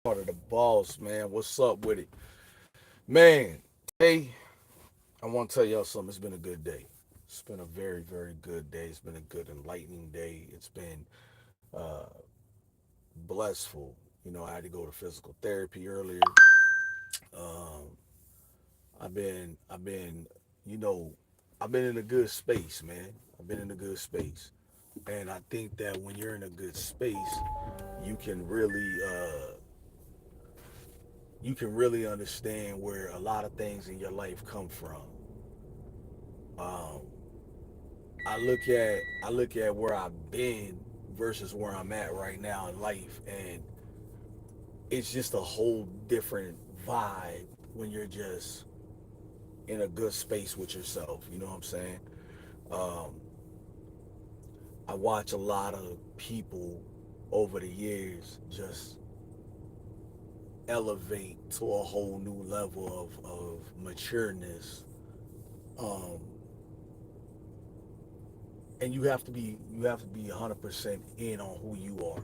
Part of the boss, man. What's up with it? Man, hey, I want to tell y'all something. It's been a good day. It's been a very, very good day. It's been a good, enlightening day. It's been uh, blissful. I had to go to physical therapy earlier. Um, I've been, you know, I've been in a good space, man. I've been in a good space. And I think that when you're in a good space, you can really, uh, you can really understand where a lot of things in your life come from. Um, I look at where I've been versus where I'm at right now in life, and it's just a whole different vibe when you're just in a good space with yourself. You know what I'm saying? Um, I watch a lot of people over the years just elevate to a whole new level of matureness. Um, and you have to be 100% in on who you are.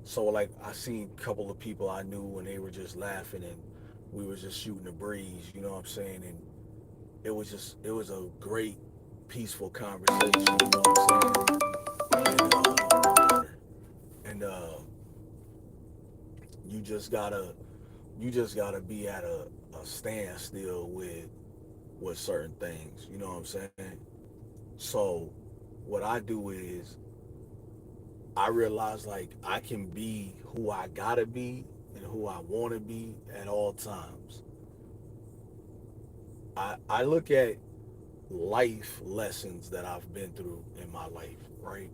So like I seen a couple of people I knew when they were just laughing and we were just shooting the breeze, you know what I'm saying? And it was a great peaceful conversation, you know what I'm saying? And my daughter. And you just gotta you just gotta be at a standstill with certain things, you know what I'm saying? So what I do is I realize like I can be who I gotta be and who I wanna be at all times. I look at life lessons that I've been through in my life, right?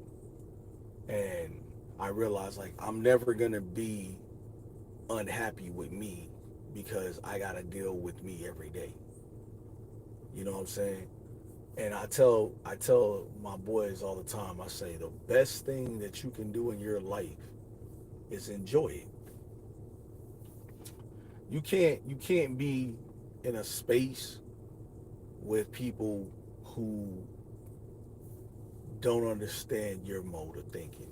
And I realize like I'm never gonna be unhappy with me because I gotta deal with me every day. You know what I'm saying? And I tell my boys all the time, I say the best thing that you can do in your life is enjoy it. You can't be in a space with people who don't understand your mode of thinking.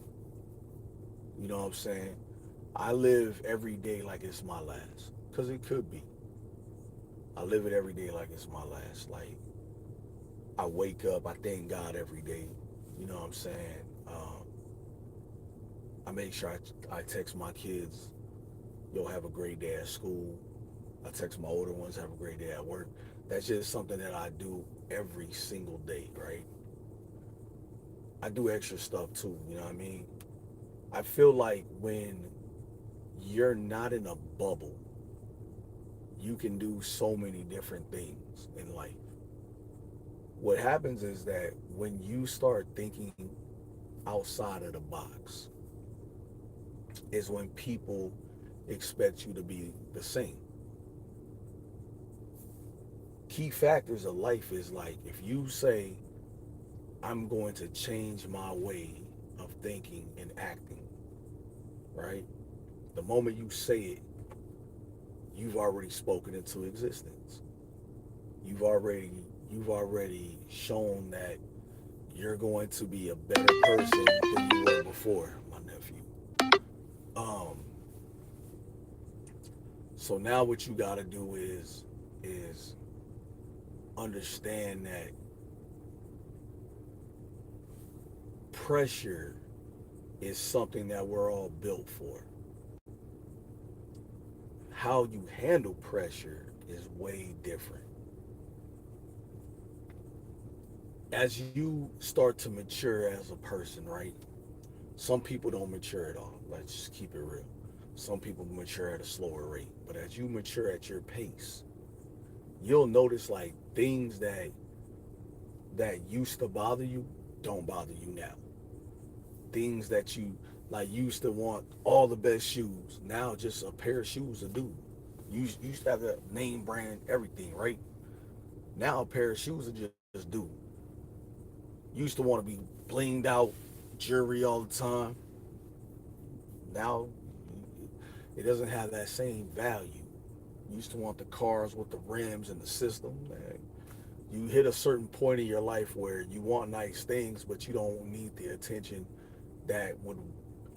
You know what I'm saying? I live every day like it's my last, cause it could be. I live it every day like it's my last. Like I wake up, I thank God every day. You know what I'm saying? I make sure I text my kids, "Yo, have a great day at school." I text my older ones, "Have a great day at work." That's just something that I do every single day, right? I do extra stuff too. You know what I mean? I feel like when you're not in a bubble, you can do so many different things in life. What happens is that when you start thinking outside of the box, is when people expect you to be the same. Key factors of life is like if you say, I'm going to change my way of thinking and acting, right? The moment you say it, you've already spoken into existence. You've already you've already shown that you're going to be a better person than you were before, my nephew. Um, so now what you got to do is understand that pressure is something that we're all built for. How you handle pressure is way different. As you start to mature as a person, right? Some people don't mature at all. Let's just keep it real. Some people mature at a slower rate. But as you mature at your pace, you'll notice like things that used to bother you don't bother you now. Things that you like used to want all the best shoes, now just a pair of shoes will do. You used to have a name brand everything, right? Now a pair of shoes will just do. Used to want to be blinged out jewelry all the time. Now it doesn't have that same value. Used to want the cars with the rims and the system. You hit a certain point in your life where you want nice things, but you don't need the attention that would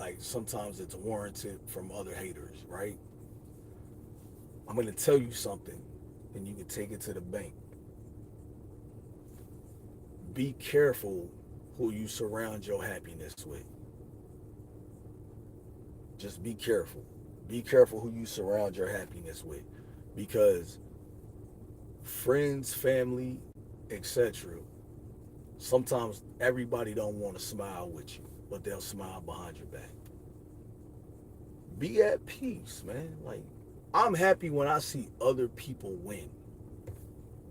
like sometimes it's warranted from other haters, right? I'm gonna tell you something, and you can take it to the bank. Be careful who you surround your happiness with. Just be careful. Be careful who you surround your happiness with, because friends, family, etc. Sometimes everybody don't want to smile with you, but they'll smile behind your back. Be at peace, man. Like, I'm happy when I see other people win.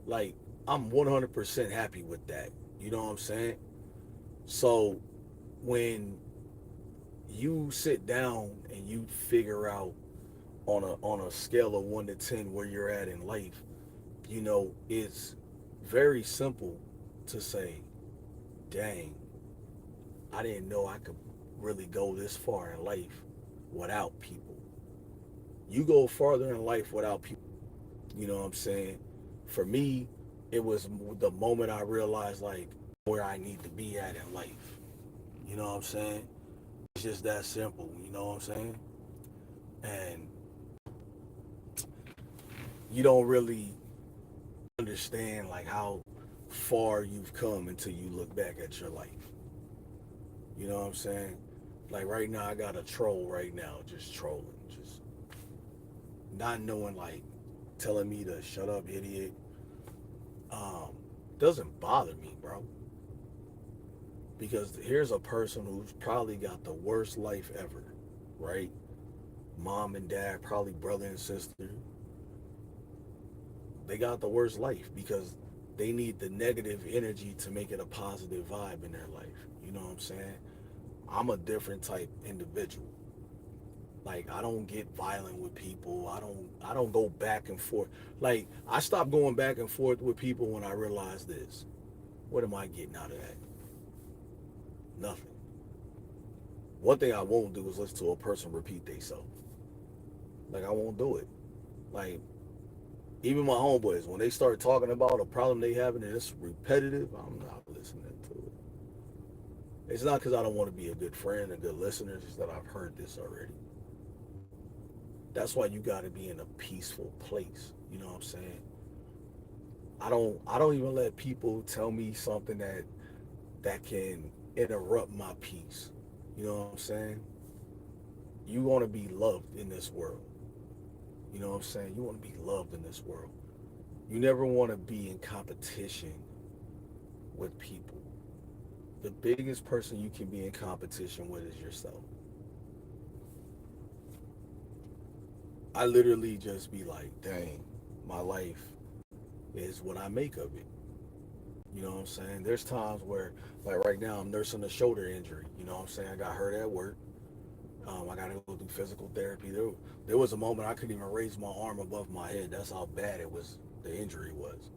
Like, I'm 100% happy with that. You know what I'm saying? So when you sit down and you figure out on a scale of 1 to 10 where you're at in life, it's very simple to say, dang, I didn't know I could really go this far in life without people. You go farther in life without people. You know what I'm saying? For me, it was the moment I realized like where I need to be at in life. You know what I'm saying? It's just that simple. You know what I'm saying? And you don't really understand like how far you've come until you look back at your life. You know what I'm saying? Like right now, I got a troll right now, just trolling, just not knowing, like telling me to shut up, idiot. Um, doesn't bother me, bro, because here's a person who's probably got the worst life ever, right? Mom and dad, probably brother and sister, they got the worst life because they need the negative energy to make it a positive vibe in their life. You know what I'm saying? I'm a different type individual. Like I don't get violent with people. I don't go back and forth. Like I stopped going back and forth with people when I realized this. What am I getting out of that? Nothing. One thing I won't do is listen to a person repeat themselves. Like I won't do it. Like even my homeboys, when they start talking about a problem they having and it's repetitive, I'm not listening to it. It's not because I don't want to be a good friend, a good listener. It's just that I've heard this already. That's why you got to be in a peaceful place. You know what I'm saying? I don't even let people tell me something that can interrupt my peace. You know what I'm saying? You want to be loved in this world. You know what I'm saying? You want to be loved in this world. You never want to be in competition with people. The biggest person you can be in competition with is yourself. I literally just be like, dang, my life is what I make of it. You know what I'm saying? There's times where, like right now, I'm nursing a shoulder injury. You know what I'm saying? I got hurt at work. I got to go do physical therapy. There was a moment I couldn't even raise my arm above my head. That's how bad it was. The injury was,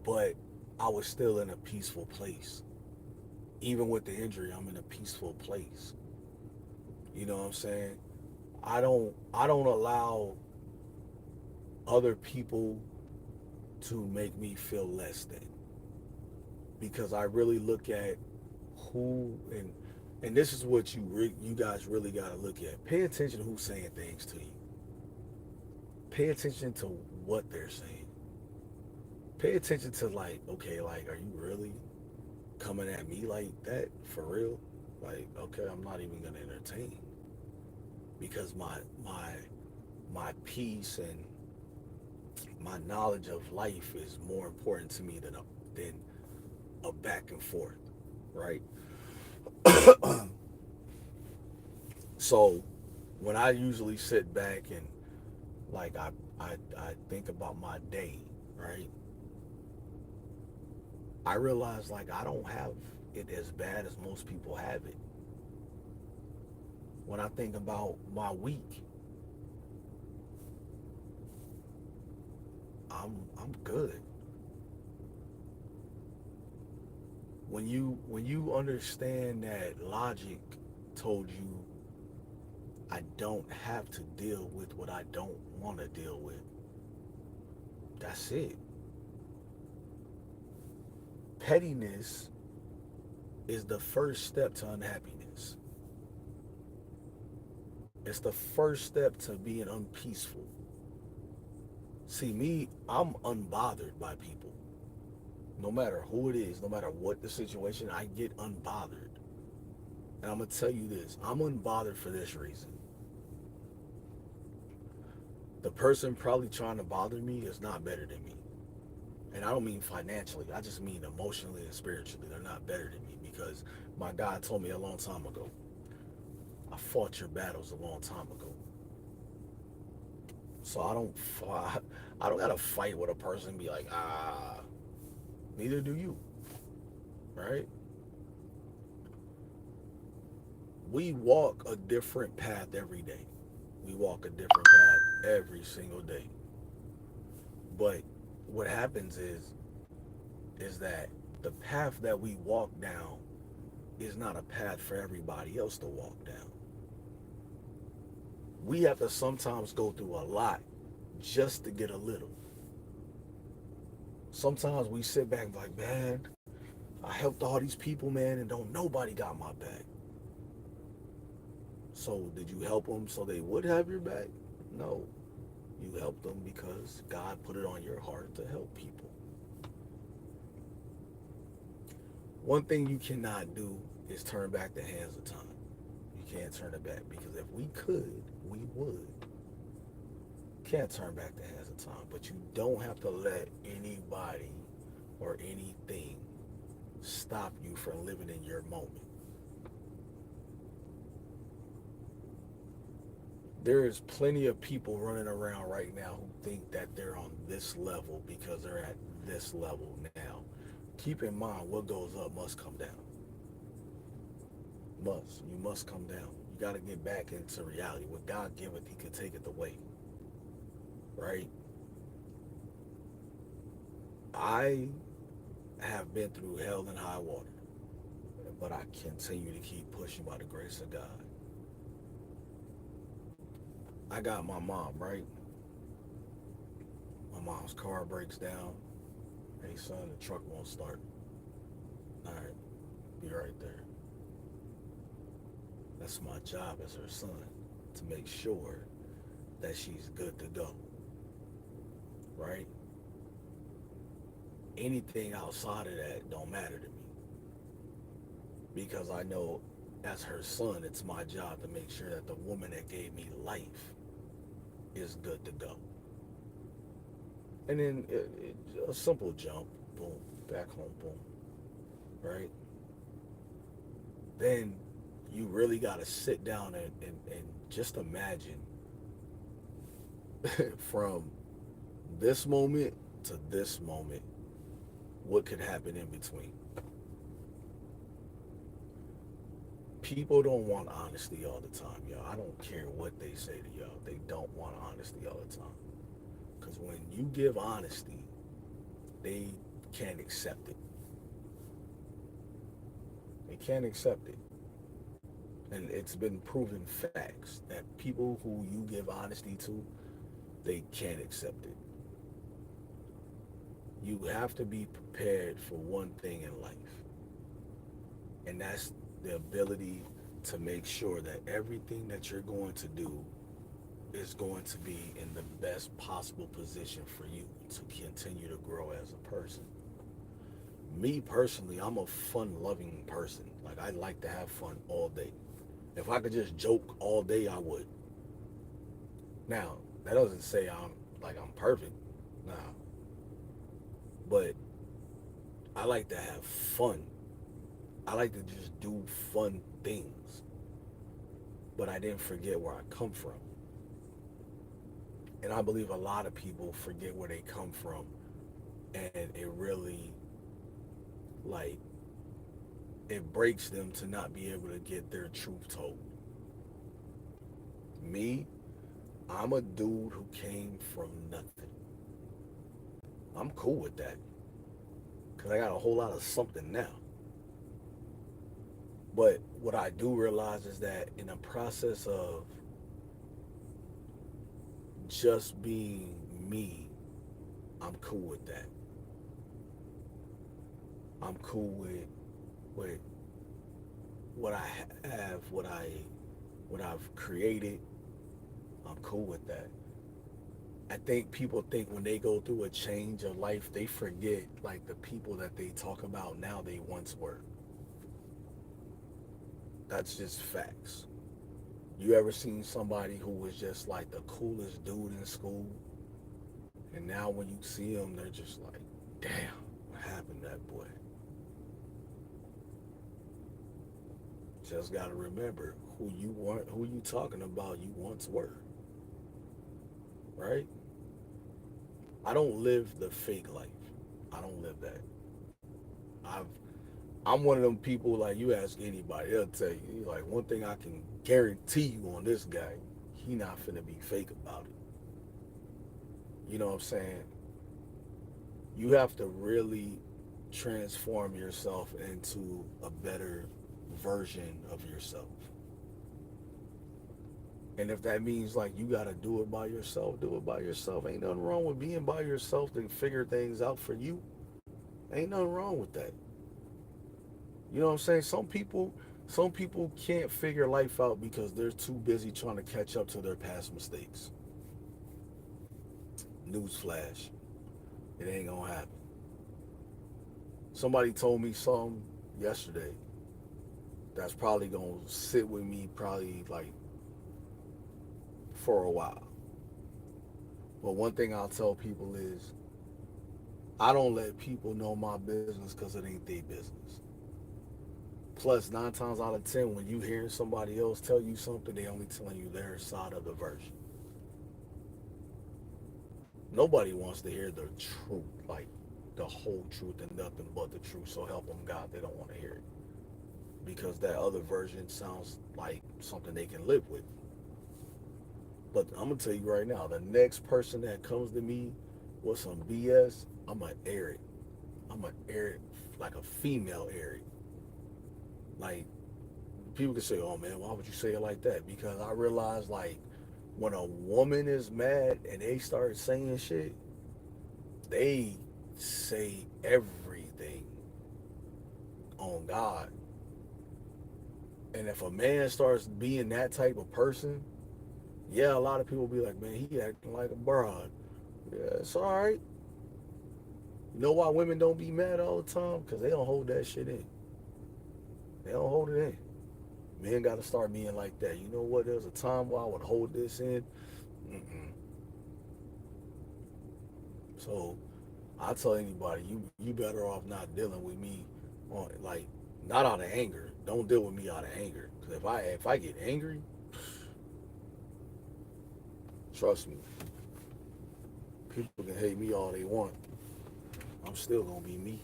but I was still in a peaceful place. Even with the injury, I'm in a peaceful place. You know what I'm saying? I don't allow other people to make me feel less than, because I really look at who and this is what you guys really got to look at. Pay attention to who's saying things to you. Pay attention to what they're saying. Pay attention to like, okay, like, are you really coming at me like that for real? Like, okay, I'm not even gonna entertain, because my peace and my knowledge of life is more important to me than a back and forth, right? So when I usually sit back and like I think about my day, right? I realize like I don't have it as bad as most people have it. When I think about my week, I'm good. When you understand that logic told you I don't have to deal with what I don't want to deal with. That's it. Pettiness is the first step to unhappiness. It's the first step to being unpeaceful. See, me, I'm unbothered by people. No matter who it is, no matter what the situation, I get unbothered. And I'm going to tell you this, I'm unbothered for this reason. The person probably trying to bother me is not better than me. And I don't mean financially, I just mean emotionally and spiritually. They're not better than me because my God told me a long time ago, I fought your battles a long time ago. So I don't fight, I don't gotta fight with a person and be like, neither do you, right? We walk a different path every day. We walk a different path every single day. But what happens is that the path that we walk down is not a path for everybody else to walk down. We have to sometimes go through a lot just to get a little. Sometimes we sit back and be like, man, I helped all these people, man, and don't nobody got my back. So did you help them so they would have your back? No. You helped them because God put it on your heart to help people. One thing you cannot do is turn back the hands of time. You can't turn it back because if we could, we would. Can't turn back the hands of time, but you don't have to let anybody or anything stop you from living in your moment. There is plenty of people running around right now who think that they're on this level because they're at this level now. Keep in mind, what goes up must come down. Must. You must come down. You got to get back into reality. What God giveth, He could take it away. Right? I have been through hell and high water, but I continue to keep pushing by the grace of God. I got my mom, right? My mom's car breaks down. Hey, son, the truck won't start. All right, be right there. That's my job as her son, to make sure that she's good to go, right? Anything outside of that don't matter to me because I know as her son, it's my job to make sure that the woman that gave me life is good to go. And then a simple jump, boom, back home, boom, right? Then you really got to sit down and just imagine from this moment to this moment what could happen in between. People don't want honesty all the time, y'all. I don't care what they say to y'all. They don't want honesty all the time. Because when you give honesty, they can't accept it. They can't accept it. And it's been proven facts that people who you give honesty to, they can't accept it. You have to be prepared for one thing in life, and that's the ability to make sure that everything that you're going to do is going to be in the best possible position for you to continue to grow as a person. Me personally, I'm a fun loving person. Like, I like to have fun all day. If I could just joke all day, I would. Now, that doesn't say I'm perfect. Nah. But I like to have fun. I like to just do fun things. But I didn't forget where I come from. And I believe a lot of people forget where they come from. And it really, like, it breaks them to not be able to get their truth told. Me, I'm a dude who came from nothing. I'm cool with that because I got a whole lot of something now. But what I do realize is that in the process of just being me, I'm cool with that. I'm cool with what I have, what I've created, I'm cool with that. I think people think when they go through a change of life, they forget like the people that they talk about now they once were. That's just facts. You ever seen somebody who was just like the coolest dude in school, and now when you see them, they're just like, damn, what happened to that boy? Just gotta remember who you want, who you talking about. You once were, right? I don't live the fake life. I don't live that. I've I'm one of them people like you ask anybody, they'll tell you like one thing I can guarantee you on this guy, he not finna be fake about it. You know what I'm saying? You have to really transform yourself into a better version of yourself. And if that means like you gotta do it by yourself, do it by yourself. Ain't nothing wrong with being by yourself to figure things out for you. Ain't nothing wrong with that. You know what I'm saying? Some people can't figure life out because they're too busy trying to catch up to their past mistakes. Newsflash. It ain't gonna happen. Somebody told me something yesterday that's probably gonna sit with me probably like for a while. But one thing I'll tell people is I don't let people know my business because it ain't their business. Plus, 9 times out of 10, when you hearing somebody else tell you something, they only telling you their side of the version. Nobody wants to hear the truth, like the whole truth and nothing but the truth. So help them God, they don't want to hear it because that other version sounds like something they can live with. But I'm gonna tell you right now, the next person that comes to me with some BS, I'm gonna air it. I'm gonna air it like a female air it. Like people can say, "Oh man, why would you say it like that?" Because I realize like when a woman is mad and they start saying shit, they say everything on God. And if a man starts being that type of person, yeah, a lot of people be like, man, he acting like a broad. Yeah, it's all right. You know why women don't be mad all the time? Because they don't hold that shit in. They don't hold it in. Men got to start being like that. You know what? There's a time where I would hold this in. Mm-mm. So I tell anybody, you better off not dealing with me on like not out of anger. Don't deal with me out of anger. Because if I get angry, trust me, people can hate me all they want. I'm still gonna be me.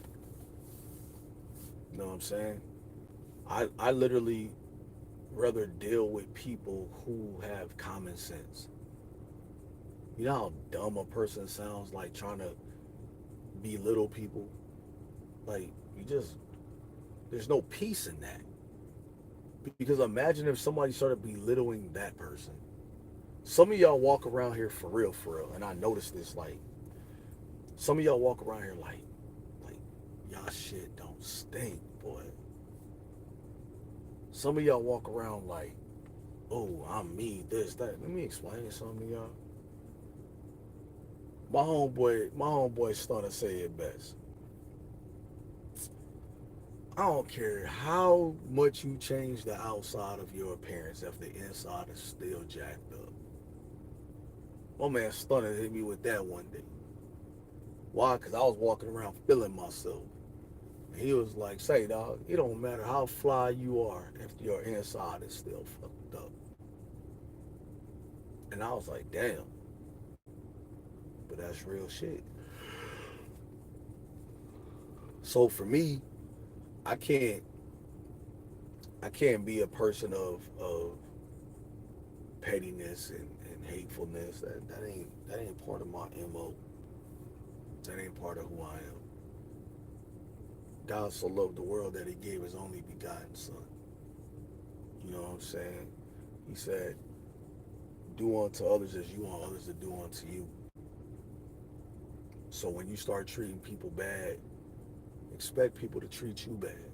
You know what I'm saying? I literally rather deal with people who have common sense. You know how dumb a person sounds like trying to belittle people? Like you just there's no peace in that. Because imagine if somebody started belittling that person. Some of y'all walk around here for real, and I noticed this. Like some of y'all walk around here like y'all shit don't stink, boy. Some of y'all walk around like, oh, I'm me, this, that. Let me explain something to y'all. My homeboy started to say it best. I don't care how much you change the outside of your appearance if the inside is still jacked up. My man Stunner hit me with that one day. Why? Because I was walking around feeling myself. And he was like, say, dog, it don't matter how fly you are if your inside is still fucked up. And I was like, damn, but that's real shit. So for me, I can't I can't be a person of pettiness and hatefulness. That ain't part of my MO. That ain't part of who I am. God so loved the world that he gave his only begotten son. You know what I'm saying? He said, do unto others as you want others to do unto you. So when you start treating people bad, expect people to treat you bad.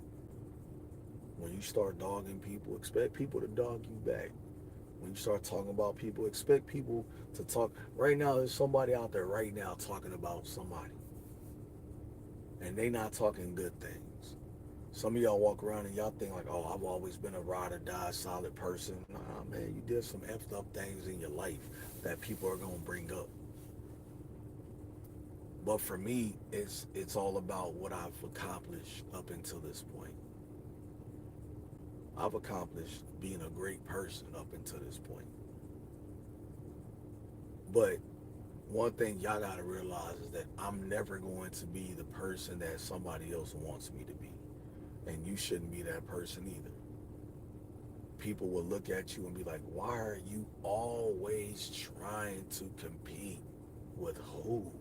When you start dogging people, expect people to dog you back. When you start talking about people, expect people to talk. Right now, there's somebody out there right now talking about somebody, and they not talking good things. Some of y'all walk around and y'all think like, oh, I've always been a ride or die solid person. Nah, man, you did some effed up things in your life that people are gonna bring up. But for me, it's all about what I've accomplished up until this point. I've accomplished being a great person up until this point. But one thing y'all gotta realize is that I'm never going to be the person that somebody else wants me to be. And you shouldn't be that person either. People will look at you and be like, why are you always trying to compete with who?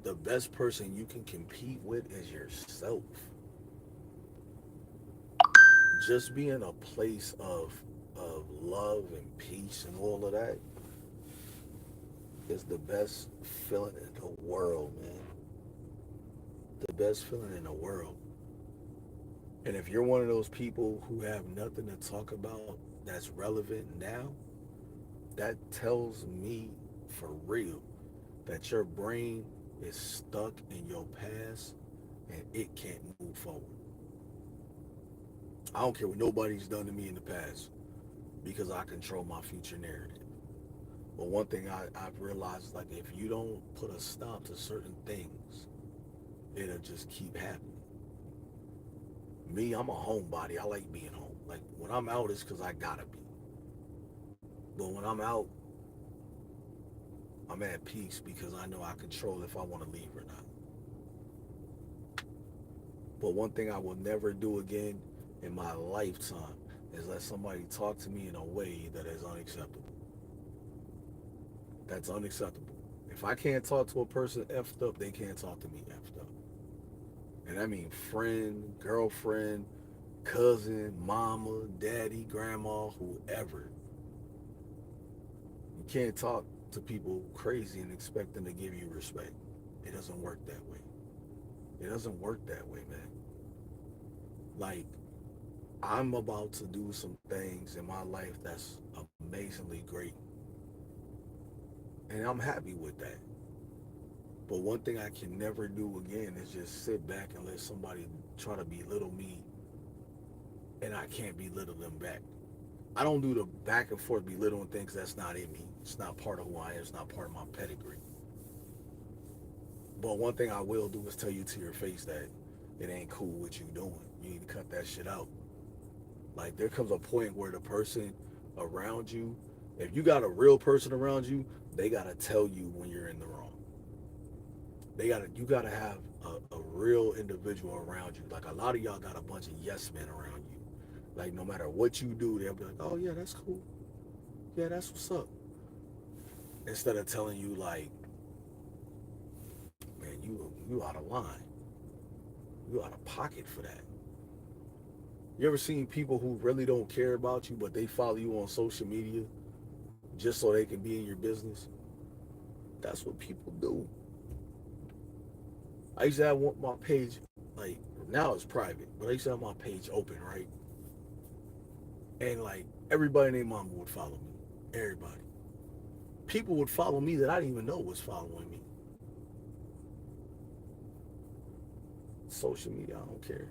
The best person you can compete with is yourself. Just be in a place of love and peace and all of that is the best feeling in the world, man. The best feeling in the world. And if you're one of those people who have nothing to talk about that's relevant now, that tells me for real that your brain is stuck in your past and it can't move forward. I don't care what nobody's done to me in the past because I control my future narrative. But one thing I've realized is like if you don't put a stop to certain things, it'll just keep happening. Me, I'm a homebody. I like being home. Like when I'm out, it's because I gotta be. But when I'm out, I'm at peace because I know I control if I want to leave or not. But one thing I will never do again in my lifetime is let somebody talk to me in a way that is unacceptable. That's unacceptable. If I can't talk to a person effed up, they can't talk to me effed up. And I mean friend, girlfriend, cousin, mama, daddy, grandma, whoever. You can't talk to people crazy and expect them to give you respect. It doesn't work that way. It doesn't work that way, man. Like, I'm about to do some things in my life that's amazingly great. And I'm happy with that. But one thing I can never do again is just sit back and let somebody try to belittle me and I can't belittle them back. I don't do the back and forth belittling things that's not in me. It's not part of who I am. It's not part of my pedigree. But one thing I will do is tell you to your face that it ain't cool what you doing. You need to cut that shit out. Like there comes a point where the person around you, if you got a real person around you, they gotta tell you when you're in the wrong. You gotta have a real individual around you. Like a lot of y'all got a bunch of yes men around you. Like no matter what you do, they'll be like, oh yeah, that's cool. Yeah, that's what's up. Instead of telling you like, man, you out of line. You out of pocket for that. You ever seen people who really don't care about you, but they follow you on social media just so they can be in your business? That's what people do. I used to have my page, like, now it's private, but I used to have my page open, right? And, like, everybody and their mama would follow me. Everybody. People would follow me that I didn't even know was following me. Social media, I don't care.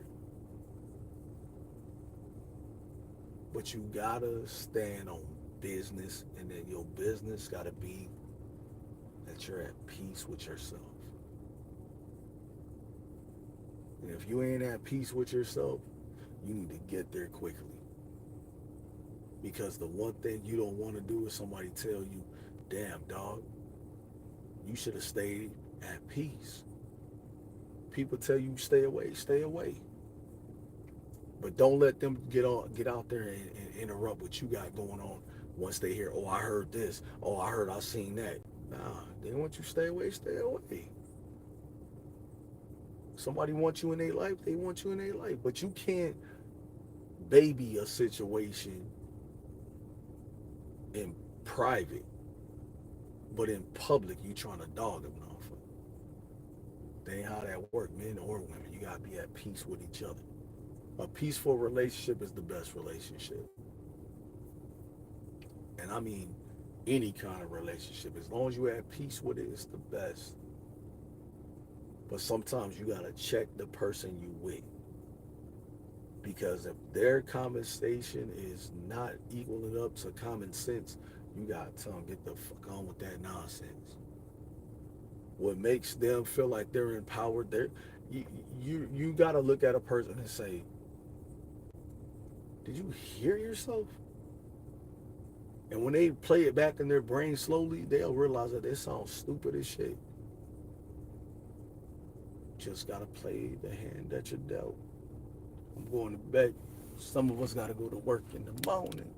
But you gotta stand on business, and then your business gotta be that you're at peace with yourself. And if you ain't at peace with yourself, you need to get there quickly. Because the one thing you don't want to do is somebody tell you, damn, dog, you should have stayed at peace. People tell you stay away, stay away. But don't let them get out there and interrupt what you got going on once they hear, oh, I heard this. Oh, I seen that. Nah, they want you to stay away, stay away. Somebody wants you in their life, they want you in their life. But you can't baby a situation in private, but in public you trying to dog them off. That ain't how that work, men or women. You gotta be at peace with each other. A peaceful relationship is the best relationship. and I mean any kind of relationship. As long as you have peace with it, it's the best. But sometimes you gotta check the person you with, because if their conversation is not equaling up to common sense, you gotta tell them get the fuck on with that nonsense. What makes them feel like they're empowered, you you gotta look at a person and say, did you hear yourself? And when they play it back in their brain slowly, they'll realize that it sounds stupid as shit. Just gotta play the hand that you're dealt. I'm going to bed. Some of us gotta go to work in the morning.